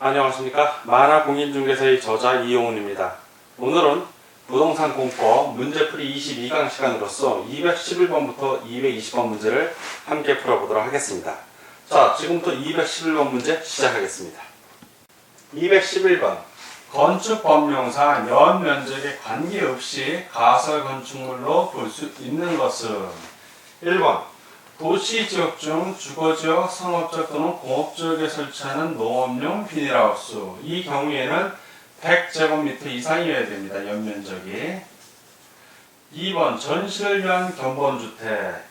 안녕하십니까. 만화공인중개사의 저자 이용훈입니다. 오늘은 부동산 공법 문제풀이 22강 시간으로서 211번부터 220번 문제를 함께 풀어보도록 하겠습니다. 자, 지금부터 211번 문제 시작하겠습니다. 211번 건축법령상 연면적에 관계없이 가설건축물로 볼 수 있는 것은 1번 도시지역 중 주거지역, 상업지역 또는 공업지역에 설치하는 농업용 비닐하우스. 이 경우에는 100제곱미터 이상이어야 됩니다. 연면적이. 2번 전시를 위한 견본주택.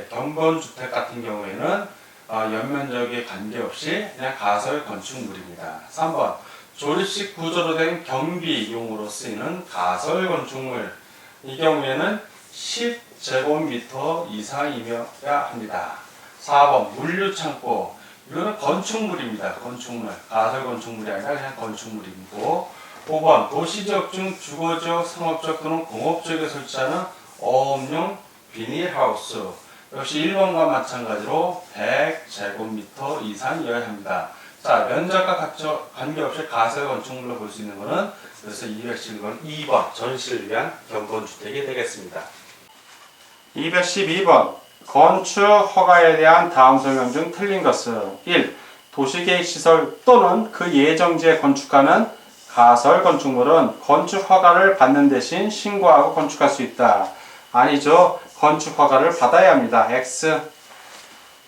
견본주택 같은 경우에는 연면적에 관계없이 그냥 가설 건축물입니다. 3번 조립식 구조로 된 경비용으로 쓰이는 가설 건축물. 이 경우에는 10제곱미터 이상이어야 합니다. 4번 물류창고. 이거는 건축물입니다. 건축물. 가설 건축물이 아니라 그냥 건축물이고. 5번 도시지역 중 주거지역, 상업지역 또는 공업지역에 설치하는 어업용 비닐하우스. 역시 1번과 마찬가지로 100제곱미터 이상이어야 합니다. 자, 면적과 관계없이 가설 건축물로 볼 수 있는 것은 그래서 211번 2번 전시를 위한 견본주택이 되겠습니다. 212번 건축 허가에 대한 다음 설명 중 틀린 것은 1. 도시계획시설 또는 그 예정지에 건축하는 가설 건축물은 건축 허가를 받는 대신 신고하고 건축할 수 있다. 아니죠. 건축 허가를 받아야 합니다. X.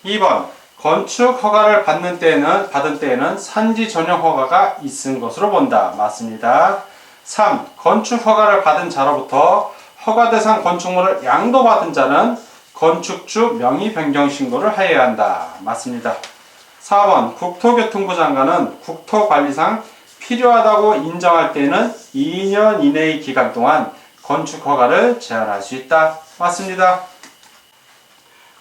2번 건축 허가를 받은 때에는 산지 전용 허가가 있은 것으로 본다. 맞습니다. 3. 건축 허가를 받은 자로부터 허가 대상 건축물을 양도받은 자는 건축주 명의 변경 신고를 하여야 한다. 맞습니다. 4번 국토교통부 장관은 국토관리상 필요하다고 인정할 때는 2년 이내의 기간 동안 건축 허가를 제한할 수 있다. 맞습니다.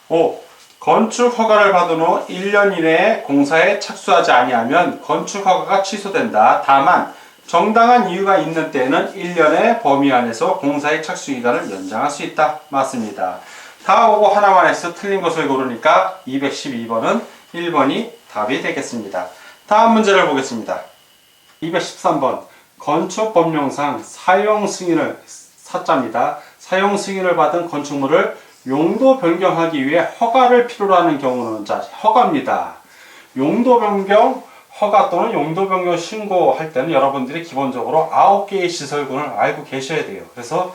5. 건축 허가를 받은 후 1년 이내에 공사에 착수하지 아니하면 건축 허가가 취소된다. 다만 정당한 이유가 있는 때에는 1년의 범위 안에서 공사의 착수 기간을 연장할 수 있다. 맞습니다. 다 오고 하나만 해서 틀린 것을 고르니까 212번은 1번이 답이 되겠습니다. 다음 문제를 보겠습니다. 213번 건축법령상 사용 승인을 사자입니다. 사용 승인을 받은 건축물을 용도 변경하기 위해 허가를 필요로 하는 경우는 자, 허가입니다. 용도 변경 허가 또는 용도 변경 신고할 때는 여러분들이 기본적으로 9개의 시설군을 알고 계셔야 돼요. 그래서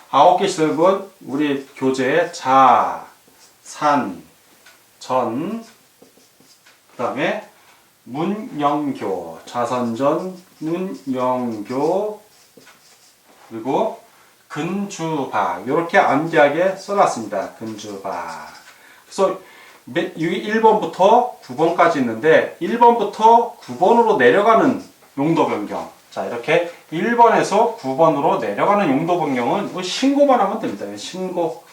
9개 시설군 우리 교재에 자, 산, 전, 그 다음에 문영교, 자선전, 문영교, 그리고 근주바 이렇게 암기하게 써놨습니다. 근주바. 그래서 여기 1번부터 9번까지 있는데 1번부터 9번으로 내려가는 용도 변경. 자, 이렇게 1번에서 9번으로 내려가는 용도 변경은 신고만 하면 됩니다. 신고.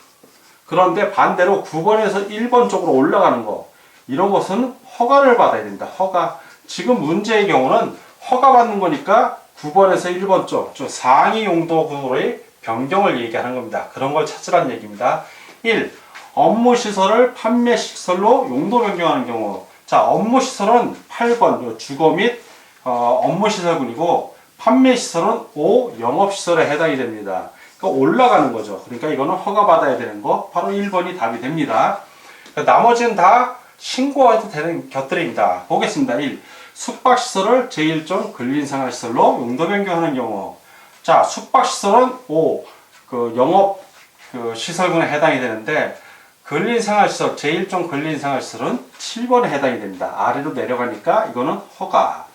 그런데 반대로 9번에서 1번 쪽으로 올라가는 거 이런 것은 허가를 받아야 된다. 허가. 지금 문제의 경우는 허가 받는 거니까 9번에서 1번 쪽 상위 용도 구조의 변경을 얘기하는 겁니다. 그런 걸 찾으라는 얘기입니다. 1. 업무시설을 판매시설로 용도 변경하는 경우. 자, 업무시설은 8번 주거 및 업무시설군이고 판매시설은 5. 영업시설에 해당이 됩니다. 그러니까 올라가는 거죠. 그러니까 이거는 허가받아야 되는 거 바로 1번이 답이 됩니다. 나머지는 다 신고해도 되는 것들입니다. 보겠습니다. 1. 숙박시설을 제1종 근린생활시설로 용도 변경하는 경우. 자, 숙박시설은 5. 영업 시설군에 해당이 되는데 근린생활시설, 제1종 근린생활시설은 7번에 해당이 됩니다. 아래로 내려가니까 이거는 허가.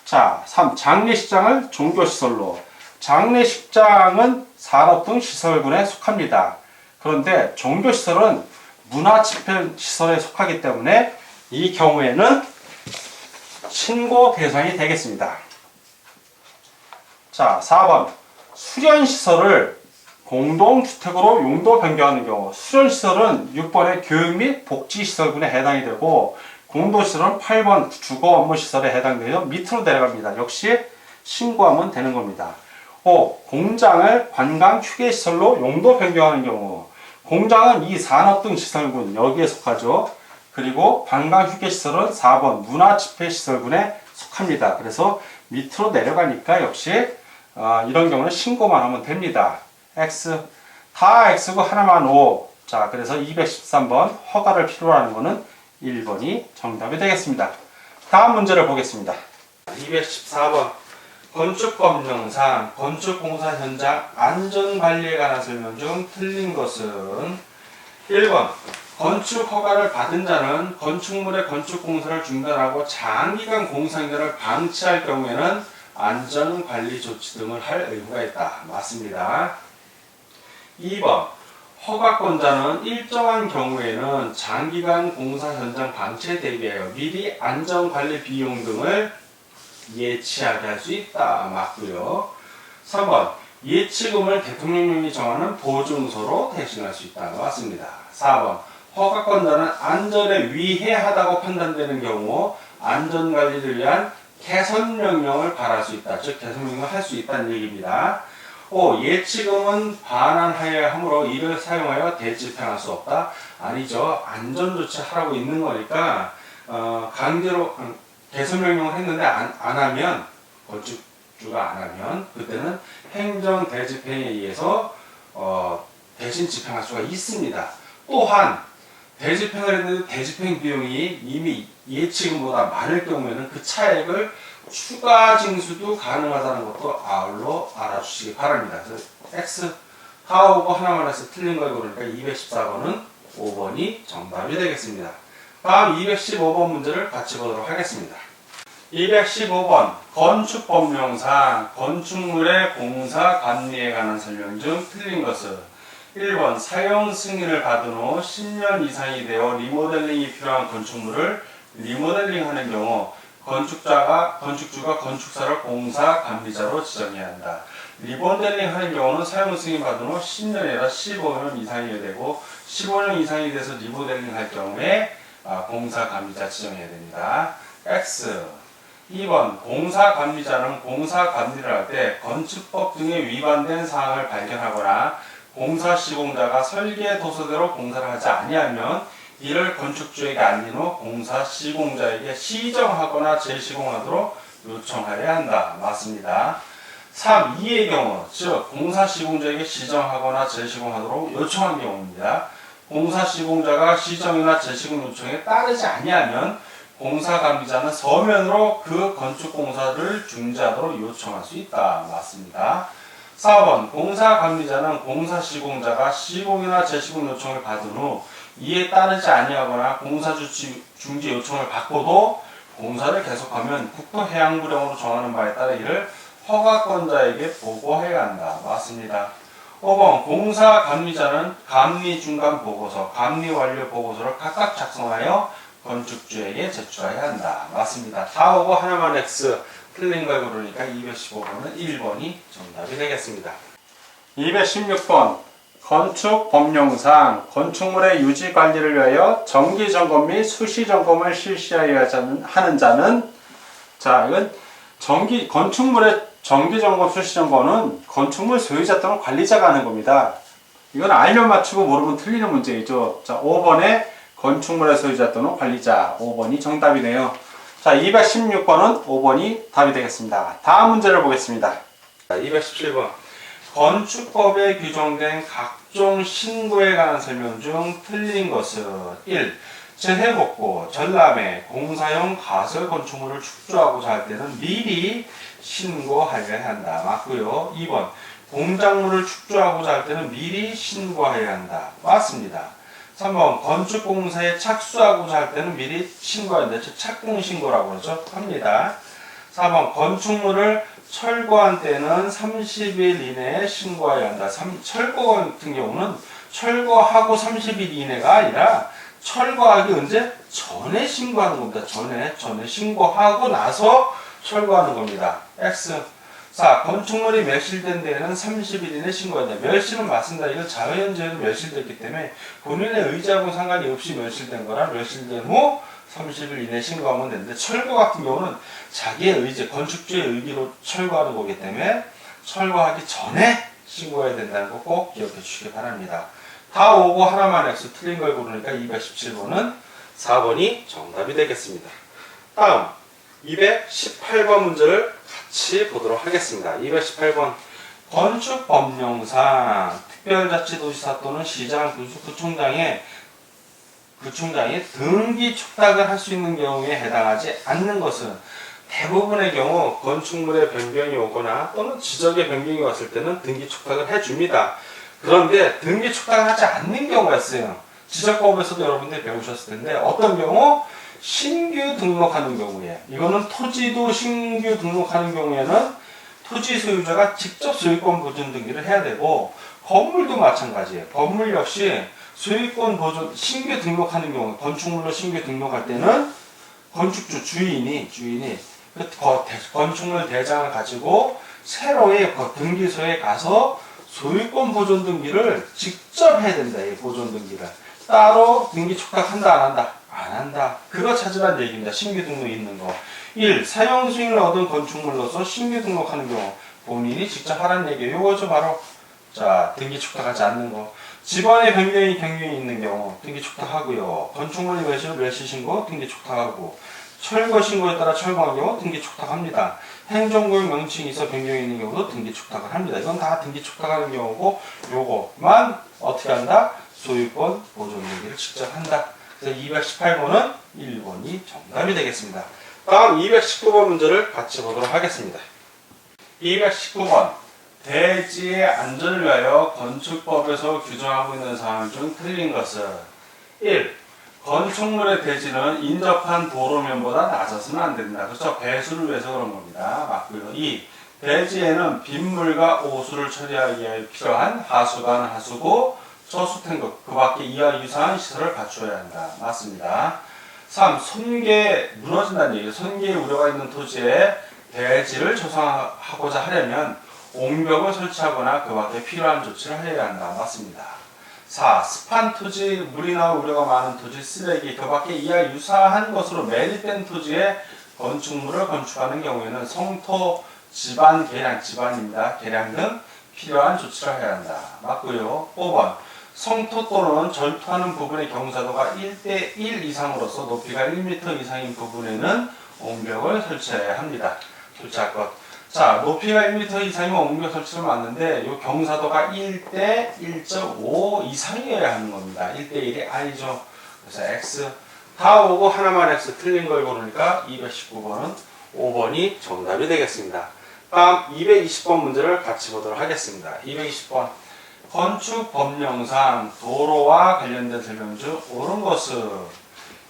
자, 3. 장례식장을 종교시설로. 장례식장은 산업 등 시설군에 속합니다. 그런데 종교시설은 문화집회시설에 속하기 때문에 이 경우에는 신고 대상이 되겠습니다. 자, 4번. 수련시설을 공동주택으로 용도 변경하는 경우. 수련시설은 6번의 교육 및 복지시설군에 해당이 되고 공도시설은 8번 주거 업무시설에 해당되며 밑으로 내려갑니다. 역시 신고하면 되는 겁니다. 5. 공장을 관광 휴게시설로 용도 변경하는 경우. 공장은 이 산업 등 시설군 여기에 속하죠. 그리고 관광 휴게시설은 4번 문화집회시설군에 속합니다. 그래서 밑으로 내려가니까 역시 이런 경우는 신고만 하면 됩니다. X 다 X고 하나만 O. 자, 그래서 213번 허가를 필요로 하는 거는 1번이 정답이 되겠습니다. 다음 문제를 보겠습니다. 214번 건축법령상 건축공사 현장 안전관리에 관한 설명 중 틀린 것은 1번 건축 허가를 받은 자는 건축물의 건축공사를 중단하고 장기간 공사행위를 방치할 경우에는 안전관리 조치 등을 할 의무가 있다. 맞습니다. 2번 허가권자는 일정한 경우에는 장기간 공사 현장 방치에 대비하여 미리 안전관리 비용 등을 예치하게 할 수 있다. 맞고요. 3번 예치금을 대통령령이 정하는 보증서로 대신할 수 있다. 맞습니다. 4번 허가권자는 안전에 위해하다고 판단되는 경우 안전관리를 위한 개선명령을 발할 수 있다. 즉 개선명령을 할 수 있다는 얘기입니다. 5. 예치금은 반환하여야 하므로 이를 사용하여 대집행할 수 없다. 아니죠. 안전조치 하라고 있는 거니까 강제로 개선명령을 했는데 안 하면 건축주가 안 하면 그때는 행정 대집행에 의해서 대신 집행할 수가 있습니다. 또한 대집행을 했는데 대집행 비용이 이미 예치금보다 많을 경우에는 그 차액을 추가 징수도 가능하다는 것도 아울러 알아주시기 바랍니다. 그래서 X 다 오고 하나만 해서 틀린 걸 고르니까 214번은 5번이 정답이 되겠습니다. 다음 215번 문제를 같이 보도록 하겠습니다. 215번 건축법령상 건축물의 공사 관리에 관한 설명 중 틀린 것은 1번 사용 승인을 받은 후 10년 이상이 되어 리모델링이 필요한 건축물을 리모델링하는 경우 건축주가 건축사를 공사 관리자로 지정해야 한다. 리모델링 하는 경우는 사용 승인 받은 후 10년이 아니라 15년 이상이 되고 15년 이상이 돼서 리모델링 할 경우에 공사 관리자 지정해야 됩니다. X 2번 공사 관리자는 공사 관리를 할 때 건축법 등에 위반된 사항을 발견하거나 공사 시공자가 설계 도서대로 공사를 하지 아니하면 이를 건축주에게 알린 후 공사 시공자에게 시정하거나 재시공하도록 요청하여야 한다. 맞습니다. 3. 2의 경우, 즉 공사 시공자에게 시정하거나 재시공하도록 요청한 경우입니다. 공사 시공자가 시정이나 재시공 요청에 따르지 아니하면 공사 관리자는 서면으로 그 건축 공사를 중지하도록 요청할 수 있다. 맞습니다. 4번 공사 관리자는 공사 시공자가 시공이나 재시공 요청을 받은 후 이에 따르지 아니하거나 공사 중지 요청을 받고도 공사를 계속하면 국토해양부령으로 정하는 바에 따라 이를 허가권자에게 보고해야 한다. 맞습니다. 5번 공사 감리자는 감리 중간 보고서, 감리 완료 보고서를 각각 작성하여 건축주에게 제출해야 한다. 맞습니다. 다 오고 하나만 X 틀린 걸 고르니까 215번은 1번이 정답이 되겠습니다. 216번 건축법령상 건축물의 유지관리를 위하여 정기점검 및 수시점검을 실시하여야 하는 자는 자 이건 건축물의 정기점검 수시점검은 건축물 소유자 또는 관리자가 하는 겁니다. 이건 알면 맞추고 모르면 틀리는 문제이죠. 자 5번에 건축물의 소유자 또는 관리자 5번이 정답이네요. 자 216번은 5번이 답이 되겠습니다. 다음 문제를 보겠습니다. 217번 건축법에 규정된 각종 신고에 관한 설명 중 틀린 것은 1. 재해복구, 전람회, 공사용 가설 건축물을 축조하고자 할 때는 미리 신고하여야 한다. 맞고요. 2번 공작물을 축조하고자 할 때는 미리 신고하여야 한다. 맞습니다. 3번 건축공사에 착수하고자 할 때는 미리 신고해야 한다. 즉 착공신고라고 그러죠. 합니다. 4번 건축물을 철거한 때는 30일 이내에 신고해야 한다. 철거 같은 경우는 철거하고 30일 이내가 아니라 철거하기 언제? 전에 신고하는 겁니다. 전에 신고하고 나서 철거하는 겁니다. X. 4. 건축물이 멸실된 데에는 30일 이내 신고한다. 멸실은 맞습니다. 이건 자연재해로 멸실됐기 때문에 본인의 의지하고 상관이 없이 멸실된 거라 멸실된 후 30일 이내 신고하면 되는데 철거 같은 경우는 자기의 의지, 건축주의 의기로 철거하는 거기 때문에 철거하기 전에 신고해야 된다는 거 꼭 기억해 주시기 바랍니다. 다 오고 하나만 X 틀린 걸 고르니까 217번은 4번이 정답이 되겠습니다. 다음 218번 문제를 같이 보도록 하겠습니다. 218번. 건축법령상 특별자치도시사 또는 시장, 구청장이 등기 축탁을 할 수 있는 경우에 해당하지 않는 것은 대부분의 경우 건축물의 변경이 오거나 또는 지적의 변경이 왔을 때는 등기 축탁을 해줍니다. 그런데 등기 축탁을 하지 않는 경우가 있어요. 지적법에서도 여러분들이 배우셨을 텐데 어떤 경우? 신규 등록하는 경우에, 이거는 토지도 신규 등록하는 경우에는 토지 소유자가 직접 소유권 보존 등기를 해야 되고, 건물도 마찬가지예요. 건물 역시 소유권 보존, 신규 등록하는 경우, 건축물로 신규 등록할 때는 건축주 주인이 건축물 대장을 가지고 새로의 등기소에 가서 소유권 보존 등기를 직접 해야 된다. 이 보존 등기를 따로 등기 축탁한다 안 한다? 안 한다. 그거 찾으란 얘기입니다. 신규 등록 있는 거. 1. 사용 승인을 얻은 건축물로서 신규 등록하는 경우 본인이 직접 하라는 얘기예요. 요거죠 바로. 자, 등기 축탁하지 않는 거. 집안의 변경이 있는 경우 등기 축탁하고요. 건축물 외시 신고 등기 축탁하고, 철거 신고에 따라 철거한 경우 등기 축탁합니다. 행정구역 명칭이 있어 변경이 있는 경우도 등기 축탁을 합니다. 이건 다 등기 축탁하는 경우고, 요거만 어떻게 한다? 소유권 보존 등기를 직접 한다. 그래서 218번은 1번이 정답이 되겠습니다. 다음 219번 문제를 같이 보도록 하겠습니다. 219번. 대지의 안전을 위하여 건축법에서 규정하고 있는 사항 중 틀린 것은 1. 건축물의 대지는 인접한 도로면보다 낮아서는 안 된다. 그렇죠? 배수를 위해서 그런 겁니다. 맞고요. 2. 대지에는 빗물과 오수를 처리하기 위해 필요한 하수관, 하수구, 저수탱크, 그 밖에 이와 유사한 시설을 갖추어야 한다. 맞습니다. 3. 손괴, 무너진다는 얘기예요. 손괴 우려가 있는 토지에 대지를 조성하고자 하려면 옹벽을 설치하거나 그 밖에 필요한 조치를 하여야 한다. 맞습니다. 4. 습한 토지, 물이나 우려가 많은 토지, 쓰레기, 그 밖에 이와 유사한 것으로 매립된 토지에 건축물을 건축하는 경우에는 성토, 지반 개량, 지반입니다. 개량 등 필요한 조치를 해야 한다. 맞고요. 5번. 성토 또는 절토하는 부분의 경사도가 1대 1 이상으로서 높이가 1m 이상인 부분에는 옹벽을 설치해야 합니다. 설치할 것. 자, 높이가 1m 이상이면 옹벽 설치를 맞는데 이 경사도가 1대 1.5 이상이어야 하는 겁니다. 1대 1이 I죠. 그래서 X 다 오고 하나만 X 틀린 걸 고르니까 219번은 5번이 정답이 되겠습니다. 다음 220번 문제를 같이 보도록 하겠습니다. 220번. 건축법령상 도로와 관련된 설명 중 옳은 것은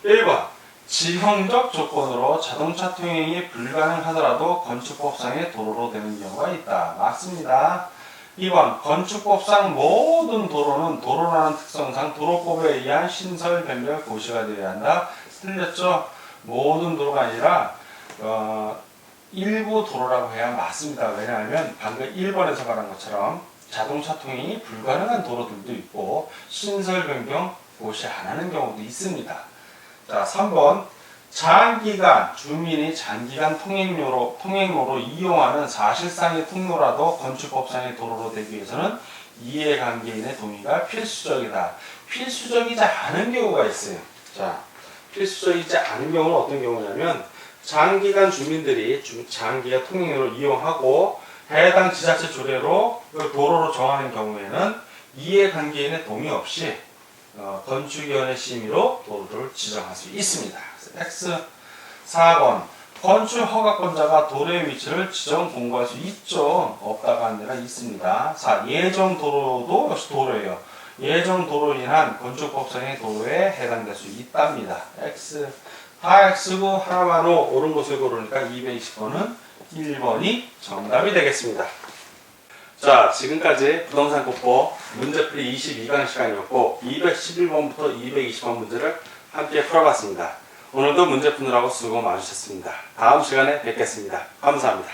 1번. 지형적 조건으로 자동차 통행이 불가능하더라도 건축법상의 도로로 되는 경우가 있다. 맞습니다. 2번. 건축법상 모든 도로는 도로라는 특성상 도로법에 의한 신설 변경 고시가 되어야 한다. 틀렸죠? 모든 도로가 아니라 일부 도로라고 해야 맞습니다. 왜냐하면 방금 1번에서 말한 것처럼 자동차 통행이 불가능한 도로들도 있고 신설 변경 고시 안 하는 경우도 있습니다. 자, 3번. 장기간 주민이 장기간 통행로로 이용하는 사실상의 통로라도 건축법상의 도로로 되기 위해서는 이해관계인의 동의가 필수적이다. 필수적이지 않은 경우가 있어요. 자, 필수적이지 않은 경우는 어떤 경우냐면 장기간 주민들이 장기간 통행로를 이용하고 해당 지자체 조례로 도로로 정하는 경우에는 이해관계인의 동의 없이 건축위원회 심의로 도로를 지정할 수 있습니다. X 4번. 건축허가권자가 도로의 위치를 지정 공고할 수 있죠. 없다가 아니라 있습니다. 4. 예정도로도 역시 도로예요. 예정도로로 인한 건축법상의 도로에 해당될 수 있답니다. X 다 X고 하나만 옳은 것을 고르니까 220번은 1번이 정답이 되겠습니다. 자, 지금까지 부동산 국보 문제풀이 22강 시간이었고 211번부터 220번 문제를 함께 풀어봤습니다. 오늘도 문제 푸느라고 수고 많으셨습니다. 다음 시간에 뵙겠습니다. 감사합니다.